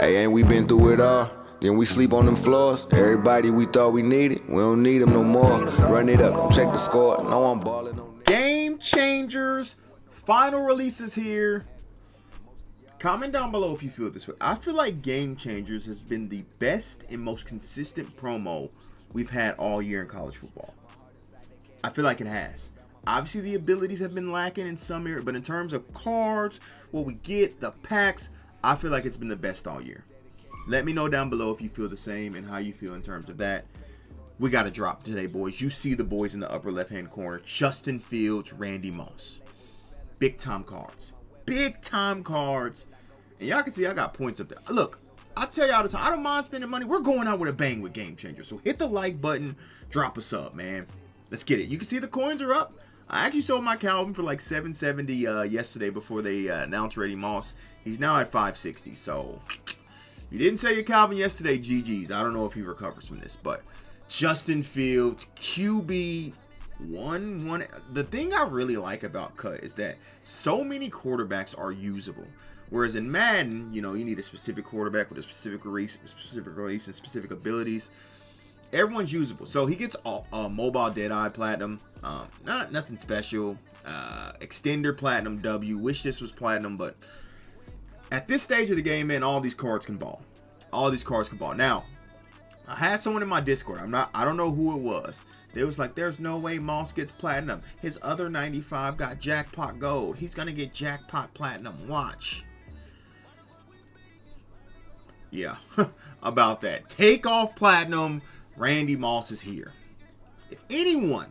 Hey, ain't we been through it all? Then we sleep on them floors. Everybody we thought we needed, we don't need them no more. Run it up, don't check the score. No, I'm balling on Game Changers final releases here. Comment down below if you feel this way. I feel like Game Changers has been the best and most consistent promo we've had all year in college football. I feel like it has. Obviously, the abilities have been lacking in some area, but in terms of cards, what we get, the packs, I feel like it's been the best all year. Let me know down below if you feel the same and how you feel in terms of that. We got a drop today, boys. You see the boys in the upper left-hand corner. Justin Fields, Randy Moss. Big-time cards. Big-time cards. And y'all can see I got points up there. Look, I tell you all the time, I don't mind spending money. We're going out with a bang with Game Changers. So hit the like button. Drop a sub, man. Let's get it. You can see the coins are up. I actually sold my Calvin for like $770 yesterday before they announced Randy Moss. He's now at $560. So you didn't sell your Calvin yesterday, GG's. I don't know if he recovers from this, but Justin Fields, QB 1. The thing I really like about Cut is that so many quarterbacks are usable. Whereas in Madden, you know, you need a specific quarterback with a specific release and specific abilities. Everyone's usable. So he gets a mobile Deadeye Platinum. Nothing special. Extender Platinum W. Wish this was Platinum, but at this stage of the game, man, all these cards can ball. All these cards can ball. Now, I had someone in my Discord. I don't know who it was. They was like, there's no way Moss gets Platinum. His other 95 got Jackpot Gold. He's going to get Jackpot Platinum. Watch. Yeah, about that. Take off Platinum. Randy Moss is here. If anyone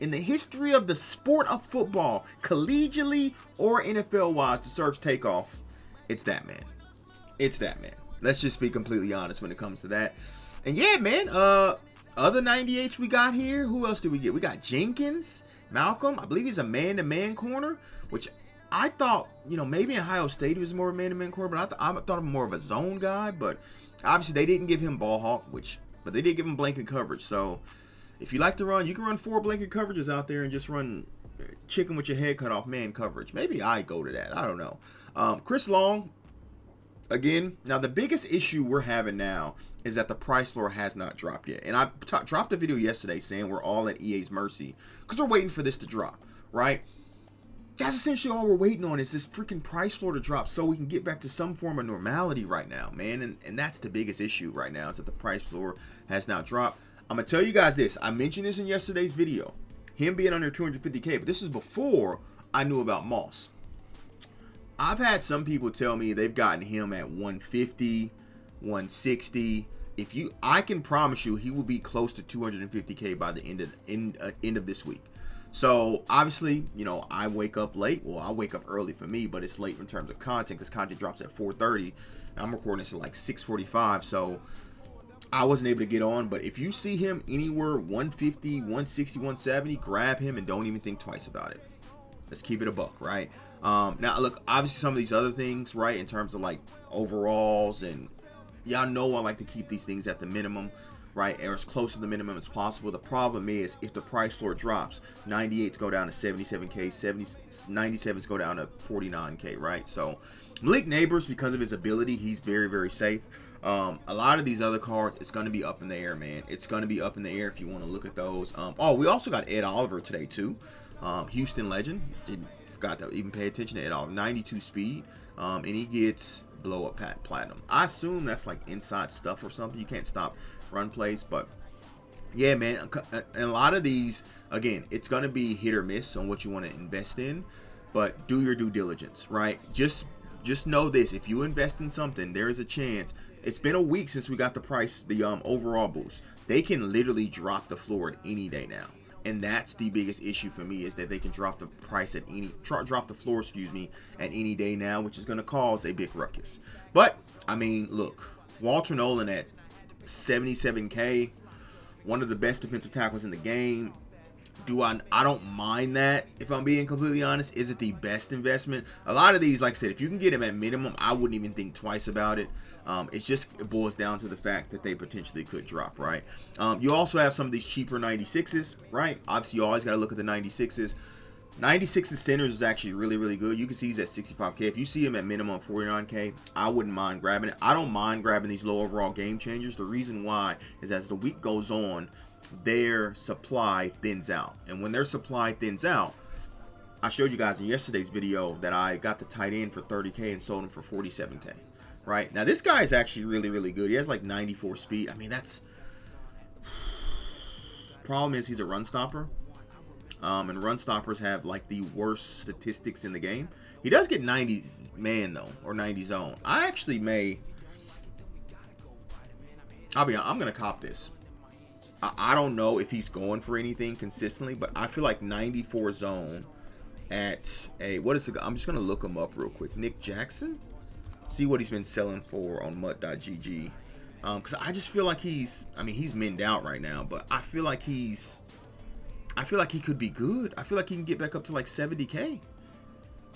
in the history of the sport of football, collegiately or NFL-wise, deserves takeoff, it's that man. It's that man. Let's just be completely honest when it comes to that. And yeah, man, other 98s we got here. Who else do we get? We got Jenkins, Malcolm. I believe he's a man-to-man corner, which I thought, you know, maybe in Ohio State he was more of a man-to-man corner, but I thought him more of a zone guy. But obviously they didn't give him ball hawk, but they did give him blanket coverage. So if you like to run, you can run 4 blanket coverages out there and just run chicken with your head cut off man coverage. Maybe I go to that. I don't know. Chris Long, again, now the biggest issue we're having now is that the price floor has not dropped yet. And I dropped a video yesterday saying we're all at EA's mercy because we're waiting for this to drop, right? That's essentially all we're waiting on, is this freaking price floor to drop so we can get back to some form of normality right now, man. And that's the biggest issue right now, is that the price floor has not dropped. I'm going to tell you guys this. I mentioned this in yesterday's video, him being under 250K, but this is before I knew about Moss. I've had some people tell me they've gotten him at 150, 160. I can promise you he will be close to 250K by the end of this week. So obviously, you know, I wake up late. Well, I wake up early for me, but it's late in terms of content because content drops at 4:30. I'm recording this at like 6:45, so I wasn't able to get on. But if you see him anywhere 150, 160, 170, grab him and don't even think twice about it. Let's keep it a buck, right? Now, look, obviously some of these other things, right, in terms of like overalls, and y'all know I like to keep these things at the minimum, right, or as close to the minimum as possible. The problem is if the price floor drops, 98s go down to 77K, 97s go down to 49K, right? So Malik Neighbors, because of his ability, he's very, very safe. A lot of these other cards, it's going to be up in the air, man. It's going to be up in the air if you want to look at those. Oh, we also got Ed Oliver today too. Houston legend. Forgot to even pay attention to Ed Oliver. 92 speed, and he gets blow up platinum. I assume that's like inside stuff or something. You can't stop run plays, but yeah, man, and a lot of these, again, it's going to be hit or miss on what you want to invest in, but do your due diligence, right? Just know this: if you invest in something, there is a chance. It's been a week since we got the overall boost. They can literally drop the floor at any day now, and that's the biggest issue for me, is that they can drop the price at drop the floor, at any day now, which is going to cause a big ruckus. But I mean, look, Walter Nolan at 77K, one of the best defensive tackles in the game. I don't mind that, if I'm being completely honest. Is it the best investment? A lot of these, like I said, if you can get them at minimum, I wouldn't even think twice about it. It boils down to the fact that they potentially could drop, right? You also have some of these cheaper 96s, right? Obviously, you always got to look at the 96s. 96 in centers is actually really, really good. You can see he's at 65K. If you see him at minimum 49K, I wouldn't mind grabbing it. I don't mind grabbing these low overall game changers. The reason why is as the week goes on, their supply thins out. And when their supply thins out, I showed you guys in yesterday's video that I got the tight end for 30K and sold him for 47K. Right? Now, this guy is actually really, really good. He has like 94 speed. I mean, that's... Problem is he's a run stopper. And run stoppers have like the worst statistics in the game. He does get 90 man though, or 90 zone. I actually may. I'm gonna cop this. I don't know if he's going for anything consistently, but I feel like 94 zone at a what is the? I'm just gonna look him up real quick. Nick Jackson. See what he's been selling for on mutt.gg. Because I just feel like he's. I mean, he's minned out right now, but I feel like he's. I feel like he could be good. I feel like he can get back up to like 70K.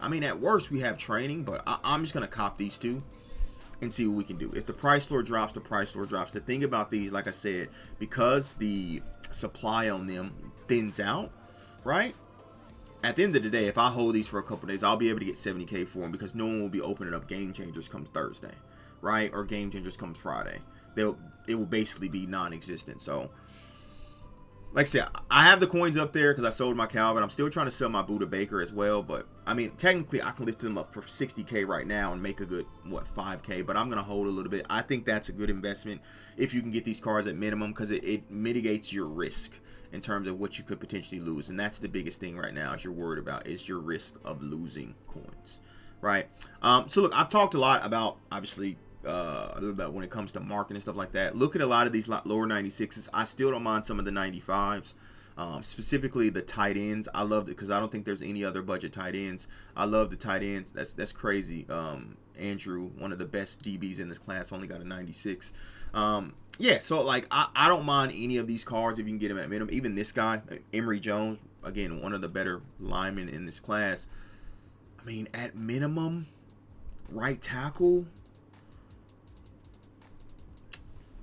I mean, at worst, we have training, but I'm just going to cop these two and see what we can do. If the price floor drops, the price floor drops. The thing about these, like I said, because the supply on them thins out, right? At the end of the day, if I hold these for a couple days, I'll be able to get 70K for them because no one will be opening up Game Changers come Thursday, right? Or Game Changers comes Friday. It will basically be non-existent. So, like I said, I have the coins up there because I sold my Calvin. I'm still trying to sell my Buda Baker as well. But, I mean, technically, I can lift them up for 60K right now and make a good, 5K. But I'm going to hold a little bit. I think that's a good investment if you can get these cards at minimum because it mitigates your risk in terms of what you could potentially lose. And that's the biggest thing right now is you're worried about is your risk of losing coins, right? So, look, I've talked a lot about, obviously, a little bit when it comes to marketing and stuff like that. Look at a lot of these lower 96s. I still don't mind some of the 95s, specifically the tight ends. I love it because I don't think there's any other budget tight ends. I love the tight ends. That's crazy. Andrew, one of the best DBs in this class, only got a 96. Yeah, so like I don't mind any of these cards if you can get them at minimum. Even this guy, Emory Jones, again, one of the better linemen in this class. I mean, at minimum, right tackle.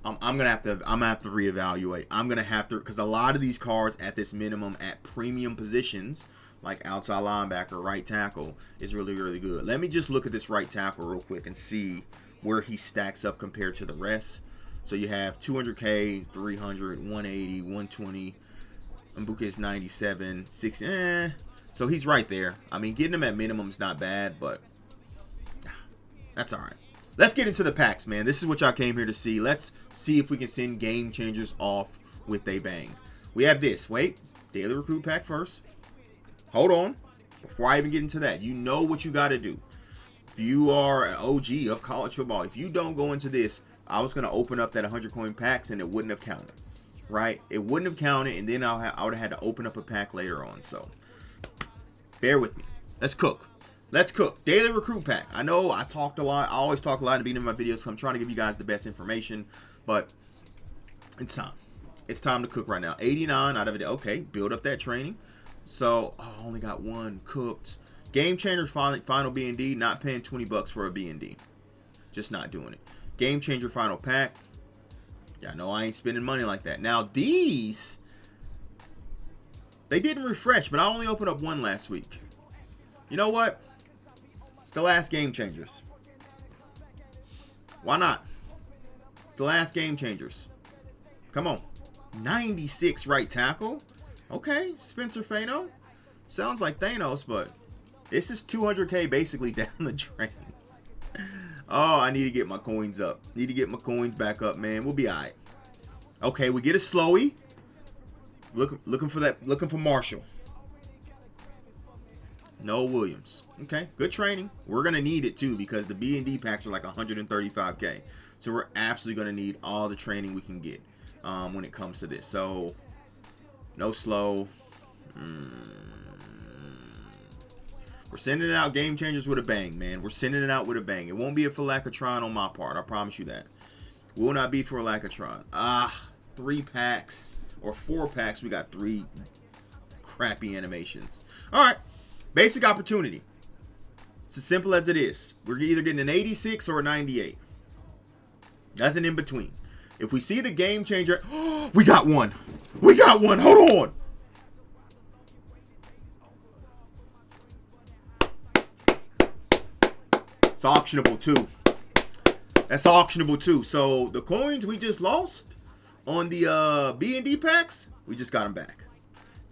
I'm gonna have to reevaluate. I'm gonna have to because a lot of these cards at this minimum at premium positions like outside linebacker, right tackle is really, really good. Let me just look at this right tackle real quick and see where he stacks up compared to the rest. So you have 200K, 300, 180, 120. Mbuka is 97, 60. So he's right there. I mean, getting him at minimum is not bad, but that's all right. Let's get into the packs, man. This is what y'all came here to see. Let's see if we can send Game Changers off with a bang. We have this. Wait. Daily Recruit Pack first. Hold on. Before I even get into that, you know what you got to do. If you are an OG of college football, if you don't go into this, I was going to open up that 100 coin packs and it wouldn't have counted. Right? It wouldn't have counted, and then I would have had to open up a pack later on. So, bear with me. Let's cook. Let's cook. Daily Recruit Pack. I know I talked a lot. I always talk a lot at the beginning of my videos because I'm trying to give you guys the best information. But it's time. It's time to cook right now. 89 out of it. Okay, build up that training. So, I only got one cooked. Game Changers final B&D. Not paying $20 for a B&D. Just not doing it. Game Changer final pack. Yeah, I know I ain't spending money like that. Now, these, they didn't refresh, but I only opened up one last week. You know what? It's the last Game Changers. Why not? It's the last Game Changers. Come on. 96 right tackle. Okay, Spencer Fano. Sounds like Thanos, but this is 200K basically down the drain. Oh, I need to get my coins up. Need to get my coins back up, man. We'll be all right. Okay, we get a Slowy. Looking for that. Looking for Marshall. No Williams. Okay, good training. We're going to need it, too, because the B&D packs are like 135K. So we're absolutely going to need all the training we can get when it comes to this. So, no slow. We're sending it out Game Changers with a bang, man. We're sending it out with a bang. It won't be for lack of trying on my part. I promise you that. Will not be for lack of trying. 3 packs or 4 packs. We got 3 crappy animations. All right. Basic opportunity. It's as simple as it is. We're either getting an 86 or a 98. Nothing in between. If we see the Game Changer, we got one. We got one. Hold on. It's auctionable too. That's auctionable too. So the coins we just lost on the B&D packs, we just got them back.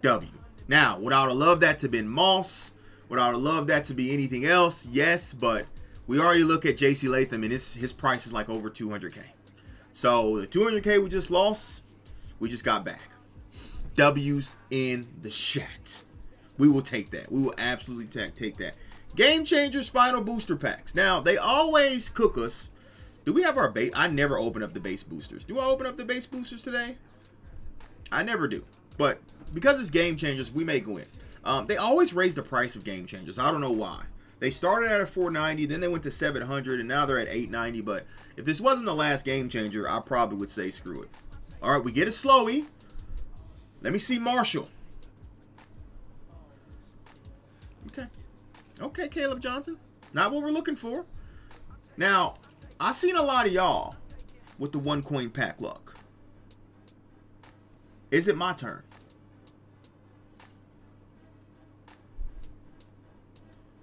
W. Now, would I have loved that to have been Moss? Would I have loved that to be anything else? Yes, but we already look at JC Latham, and his price is like over 200K. So the 200K we just lost, we just got back. W's in the chat. We will take that. We will absolutely take that. Game Changers final booster packs. Now, they always cook us. Do we have our base? I never open up the base boosters. Do I open up the base boosters today? I never do. But because it's Game Changers, we may go in. They always raise the price of Game Changers. I don't know why. They started at $490, then they went to $700, and now they're at $890. But if this wasn't the last Game Changer, I probably would say screw it. All right, we get a Slowy. Let me see Marshall. Okay. Okay, Caleb Johnson. Not what we're looking for. Now, I've seen a lot of y'all with the one coin pack luck. Is it my turn?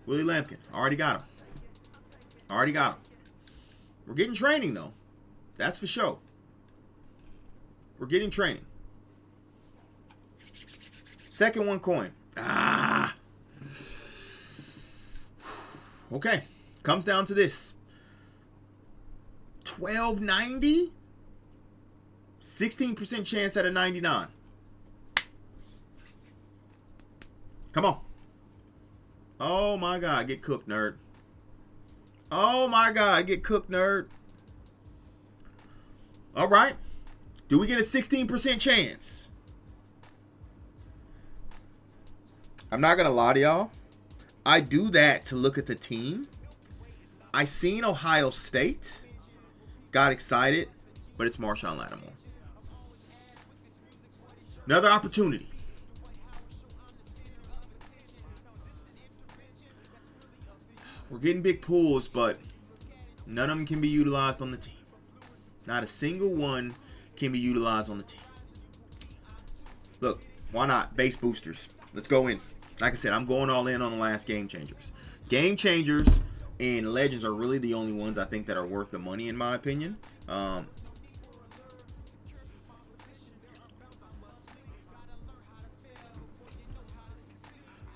Willie Lampkin. Already got him. Already got him. We're getting training, though. That's for sure. We're getting training. Second one coin. Ah. Okay. Comes down to this. 1290. 16% chance at a 99. Come on. Oh my God, get cooked, nerd. Oh my God, get cooked, nerd. All right. Do we get a 16% chance? I'm not going to lie to y'all. I do that to look at the team. I seen Ohio State. Got excited. But it's Marshawn Lattimore. Another opportunity. We're getting big pools, but none of them can be utilized on the team. Not a single one can be utilized on the team. Look, why not? Base boosters. Let's go in. Like I said, I'm going all in on the last Game Changers. Game Changers and Legends are really the only ones I think that are worth the money, in my opinion.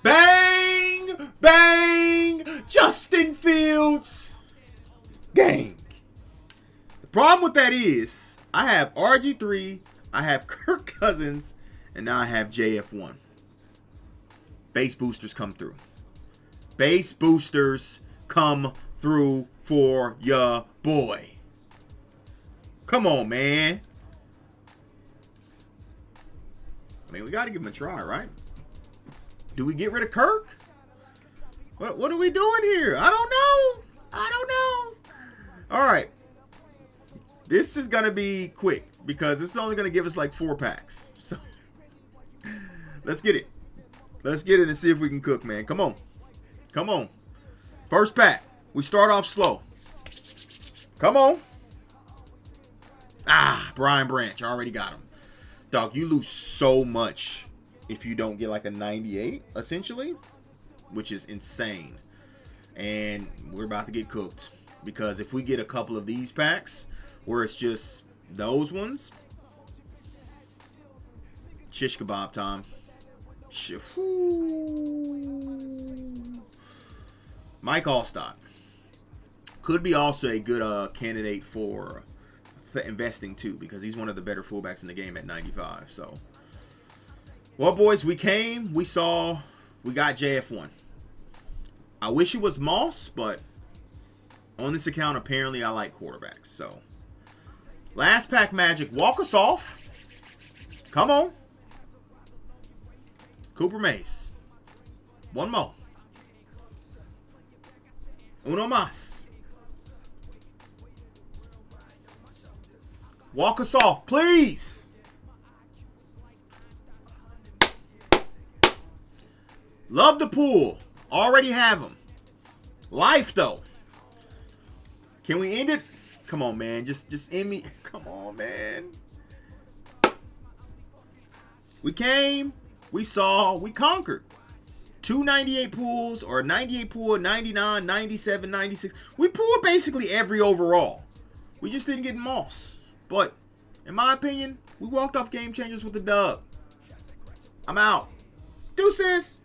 Bang! Bang! Justin Fields! Gang! The problem with that is, I have RG3, I have Kirk Cousins, and now I have JF1. Base boosters come through. Base boosters come through for ya boy. Come on, man. I mean, we got to give him a try, right? Do we get rid of Kirk? What are we doing here? I don't know. I don't know. All right. This is going to be quick because it's only going to give us like 4 packs. So let's get it. Let's get it and see if we can cook, man. Come on. Come on. First pack. We start off slow. Come on. Ah, Brian Branch. I already got him. Dog, you lose so much if you don't get like a 98, essentially, which is insane. And we're about to get cooked. Because if we get a couple of these packs where it's just those ones, shish kebab time. Mike Allstott could be also a good candidate for investing too, because he's one of the better fullbacks in the game at 95. So, well, boys, we came, we saw, we got JF1. I wish it was Moss, but on this account, apparently I like quarterbacks. So, last pack magic, walk us off. Come on. Cooper Mays. One more. Uno más. Walk us off, please. Love the pool. Already have them. Life, though. Can we end it? Come on, man. Just end me. Come on, man. We came. We saw. We conquered. 2 98 pools, or 98 pool, 99, 97, 96. We pulled basically every overall. We just didn't get Moss. But in my opinion, we walked off Game Changers with the dub. I'm out. Deuces.